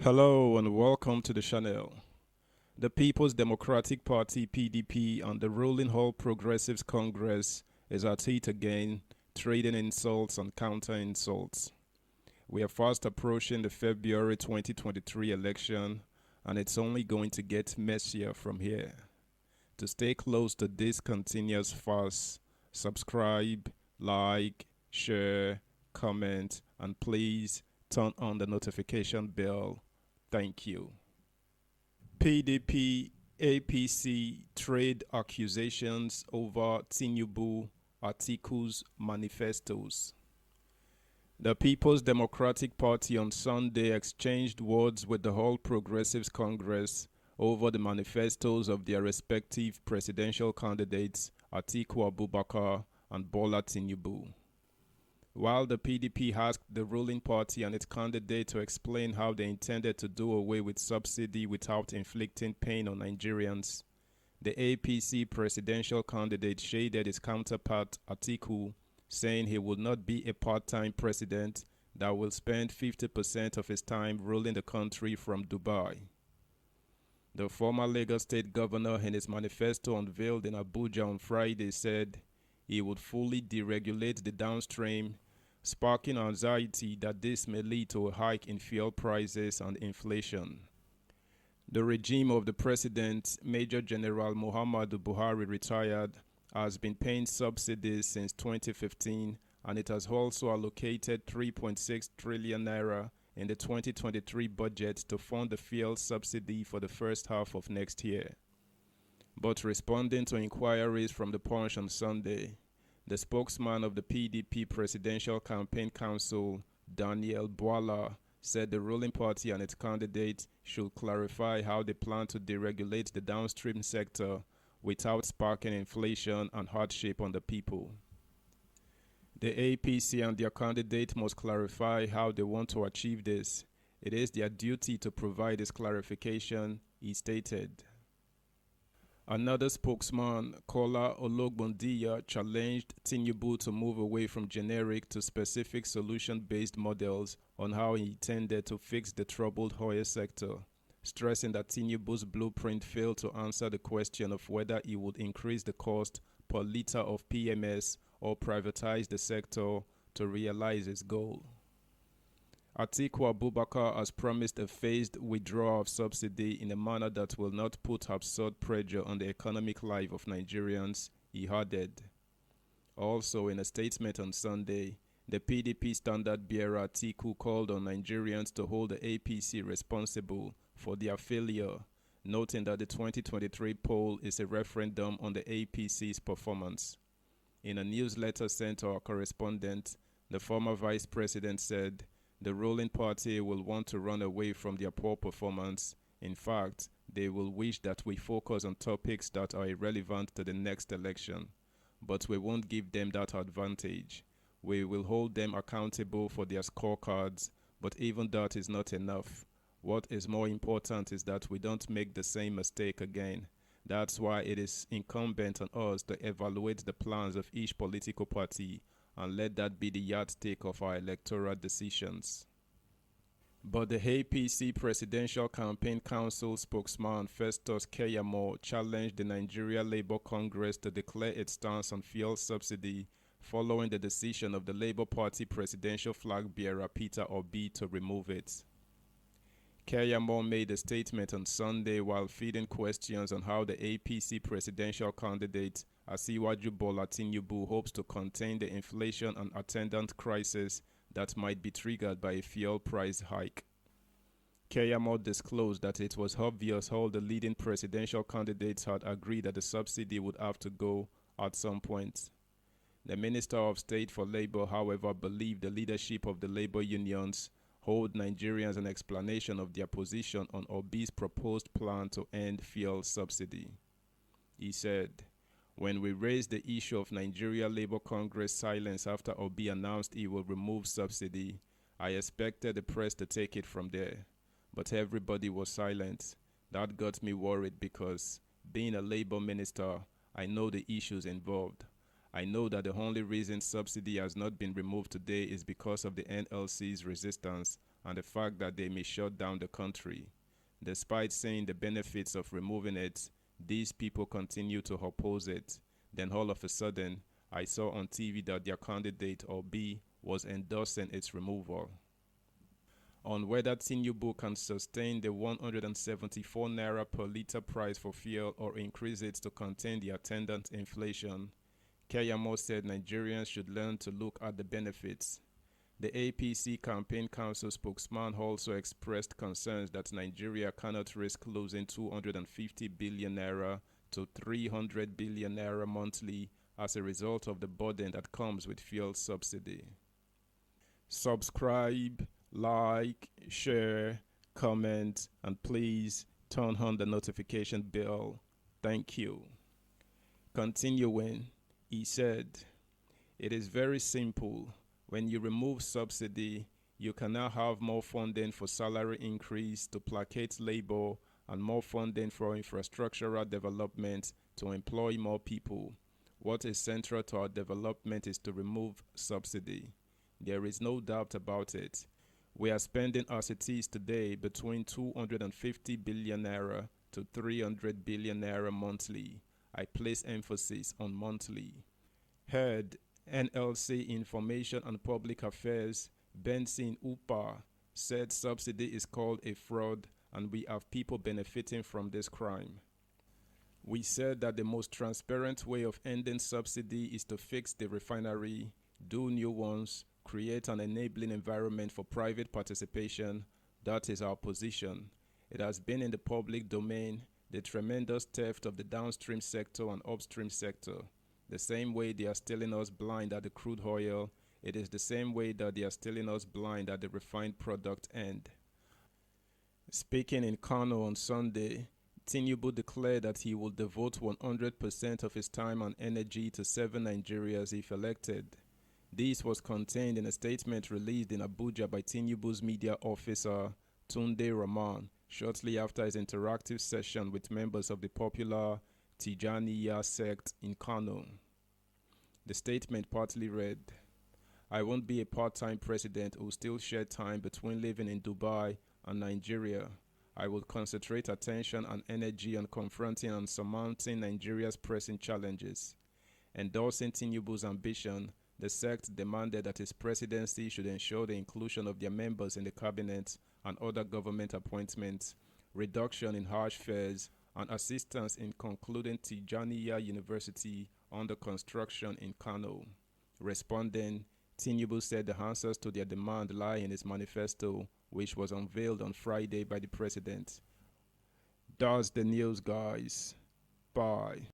Hello and welcome to the channel. The People's Democratic Party (PDP) and the ruling All Progressives Congress is at it again, trading insults and counter-insults. We are fast approaching the February 2023 election, and it's only going to get messier from here. To stay close to this continuous farce, subscribe, like, share, comment, and please turn on the notification bell. Thank you. PDP APC Trade Accusations over Tinubu Articles Manifestos. The People's Democratic Party on Sunday exchanged words with the All Progressives Congress over the manifestos of their respective presidential candidates Atiku Abubakar and Bola Tinubu. While the PDP asked the ruling party and its candidate to explain how they intended to do away with subsidy without inflicting pain on Nigerians, the APC presidential candidate shaded his counterpart Atiku, saying he would not be a part-time president that will spend 50% of his time ruling the country from Dubai. The former Lagos State governor in his manifesto unveiled in Abuja on Friday said he would fully deregulate the downstream, sparking anxiety that this may lead to a hike in fuel prices and inflation. The regime of the president, Major General Muhammadu Buhari retired, has been paying subsidies since 2015, and it has also allocated 3.6 trillion naira in the 2023 budget to fund the fuel subsidy for the first half of next year. But responding to inquiries from the Punch on Sunday, the spokesman of the PDP Presidential Campaign Council, Daniel Bwala, said the ruling party and its candidate should clarify how they plan to deregulate the downstream sector without sparking inflation and hardship on the people. The APC and their candidate must clarify how they want to achieve this. It is their duty to provide this clarification, he stated. Another spokesman, Kola Ologbondiya, challenged Tinubu to move away from generic to specific solution-based models on how he intended to fix the troubled oil sector, stressing that Tinubu's blueprint failed to answer the question of whether he would increase the cost per liter of PMS or privatize the sector to realize his goal. Atiku Abubakar has promised a phased withdrawal of subsidy in a manner that will not put absurd pressure on the economic life of Nigerians, he added. Also, in a statement on Sunday, the PDP standard-bearer Atiku called on Nigerians to hold the APC responsible for their failure, noting that the 2023 poll is a referendum on the APC's performance. In a newsletter sent to our correspondent, the former vice president said, the ruling party will want to run away from their poor performance. In fact, they will wish that we focus on topics that are irrelevant to the next election. But we won't give them that advantage. We will hold them accountable for their scorecards, but even that is not enough. What is more important is that we don't make the same mistake again. That's why it is incumbent on us to evaluate the plans of each political party and let that be the yardstick of our electoral decisions. But the APC Presidential Campaign Council spokesman Festus Keyamo challenged the Nigeria Labour Congress to declare its stance on fuel subsidy following the decision of the Labour Party presidential flag bearer Peter Obi to remove it. Keyamo made a statement on Sunday while feeding questions on how the APC presidential candidate Asiwaju Bola Tinubu hopes to contain the inflation and attendant crisis that might be triggered by a fuel price hike. Keyamo disclosed that it was obvious all the leading presidential candidates had agreed that the subsidy would have to go at some point. The Minister of State for Labour, however, believed the leadership of the labor unions owed Nigerians an explanation of their position on Obi's proposed plan to end fuel subsidy. He said, when we raised the issue of Nigeria Labour Congress silence after Obi announced he will remove subsidy, I expected the press to take it from there. But everybody was silent. That got me worried because, being a Labour minister, I know the issues involved. I know that the only reason subsidy has not been removed today is because of the NLC's resistance and the fact that they may shut down the country. Despite saying the benefits of removing it, these people continue to oppose it. Then all of a sudden, I saw on TV that their candidate, Obi, was endorsing its removal. On whether Tinubu can sustain the 174 naira per litre price for fuel or increase it to contain the attendant inflation, Keyamo said Nigerians should learn to look at the benefits. The APC Campaign Council spokesman also expressed concerns that Nigeria cannot risk losing 250 billion naira to 300 billion naira monthly as a result of the burden that comes with fuel subsidy. Subscribe, like, share, comment, and please turn on the notification bell. Thank you. Continuing, he said, "It is very simple. When you remove subsidy, you can now have more funding for salary increase to placate labor and more funding for infrastructural development to employ more people. What is central to our development is to remove subsidy. There is no doubt about it. We are spending as it is today between 250 billion naira to 300 billion naira monthly. I place emphasis on monthly." Head NLC Information and Public Affairs Benson Upa said subsidy is called a fraud and we have people benefiting from this crime. "We said that the most transparent way of ending subsidy is to fix the refinery, do new ones, create an enabling environment for private participation. That is our position. It has been in the public domain, the tremendous theft of the downstream sector and upstream sector. The same way they are stealing us blind at the crude oil, it is the same way that they are stealing us blind at the refined product end." Speaking in Kano on Sunday, Tinubu declared that he will devote 100% of his time and energy to serving Nigerians if elected. This was contained in a statement released in Abuja by Tinubu's media officer, Tunde Rahman, shortly after his interactive session with members of the popular Tijaniya sect in Kano. The statement partly read, "I won't be a part-time president who will still share time between living in Dubai and Nigeria. I will concentrate attention and energy on confronting and surmounting Nigeria's pressing challenges." Endorsing Tinubu's ambition, the sect demanded that his presidency should ensure the inclusion of their members in the cabinet and other government appointments, reduction in harsh fares, and assistance in concluding Tijaniya University under construction in Kano. Responding, Tinubu said the answers to their demand lie in his manifesto, which was unveiled on Friday by the president. That's the news, guys. Bye.